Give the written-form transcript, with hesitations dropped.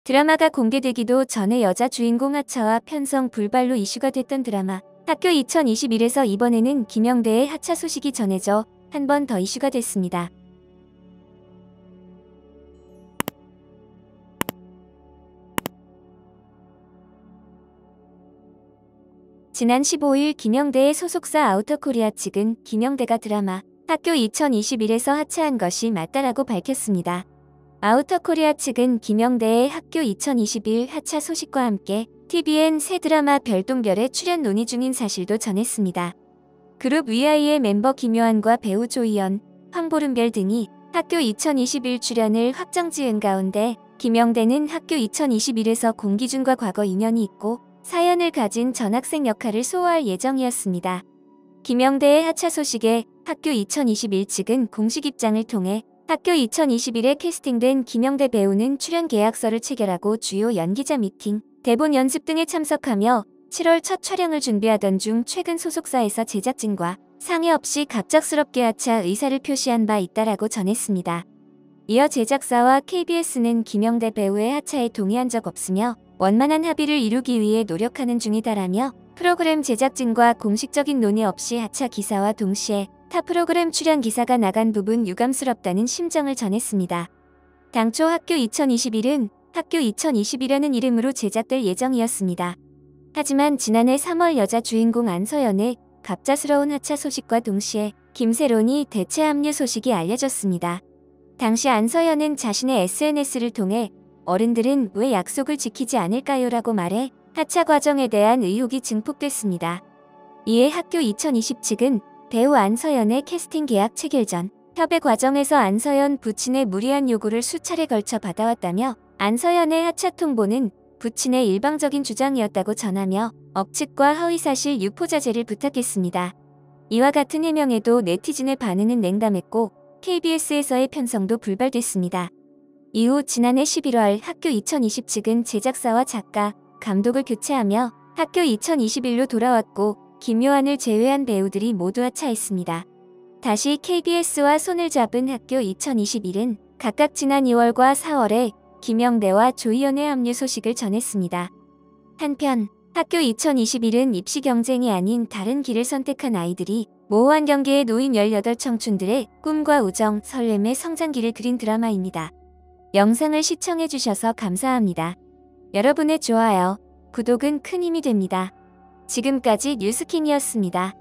드라마가 공개되기도 전에 여자 주인공 하차와 편성 불발로 이슈가 됐던 드라마 학교 2021에서 이번에는 김영대의 하차 소식이 전해져 한 번 더 이슈가 됐습니다. 지난 15일 김영대의 소속사 아우터코리아 측은 김영대가 드라마 학교 2021에서 하차한 것이 맞다라고 밝혔습니다. 아우터코리아 측은 김영대의 학교 2021 하차 소식과 함께 TVN 새 드라마 별똥별에 출연 논의 중인 사실도 전했습니다. 그룹 위아이의 멤버 김요한과 배우 조희연, 황보름별 등이 학교 2021 출연을 확정 지은 가운데 김영대는 학교 2021에서 공기준과 과거 인연이 있고 사연을 가진 전학생 역할을 소화할 예정이었습니다. 김영대의 하차 소식에 학교 2021 측은 공식 입장을 통해 학교 2021에 캐스팅된 김영대 배우는 출연 계약서를 체결하고 주요 연기자 미팅, 대본 연습 등에 참석하며 7월 첫 촬영을 준비하던 중 최근 소속사에서 제작진과 상의 없이 갑작스럽게 하차 의사를 표시한 바 있다라고 전했습니다. 이어 제작사와 KBS는 김영대 배우의 하차에 동의한 적 없으며 원만한 합의를 이루기 위해 노력하는 중이다라며 프로그램 제작진과 공식적인 논의 없이 하차 기사와 동시에 타 프로그램 출연 기사가 나간 부분 유감스럽다는 심정을 전했습니다. 당초 학교 2021은 학교 2021이라는 이름으로 제작될 예정이었습니다. 하지만 지난해 3월 여자 주인공 안서연의 갑작스러운 하차 소식과 동시에 김세론이 대체 합류 소식이 알려졌습니다. 당시 안서연은 자신의 SNS를 통해 어른들은 왜 약속을 지키지 않을까요? 라고 말해 하차 과정에 대한 의혹이 증폭됐습니다. 이에 학교 2020 측은 배우 안서연의 캐스팅 계약 체결 전 협의 과정에서 안서연 부친의 무리한 요구를 수차례 걸쳐 받아왔다며 안서연의 하차 통보는 부친의 일방적인 주장이었다고 전하며 억측과 허위사실 유포자제를 부탁했습니다. 이와 같은 해명에도 네티즌의 반응은 냉담했고 KBS에서의 편성도 불발됐습니다. 이후 지난해 11월 학교 2020 측은 제작사와 작가, 감독을 교체하며 학교 2021로 돌아왔고 김요한을 제외한 배우들이 모두 하차했습니다. 다시 KBS와 손을 잡은 학교 2021은 각각 지난 2월과 4월에 김영대와 조희연의 합류 소식을 전했습니다. 한편 학교 2021은 입시 경쟁이 아닌 다른 길을 선택한 아이들이 모호한 경계에 놓인 18 청춘들의 꿈과 우정, 설렘의 성장기를 그린 드라마입니다. 영상을 시청해주셔서 감사합니다. 여러분의 좋아요, 구독은 큰 힘이 됩니다. 지금까지 뉴스킹이었습니다.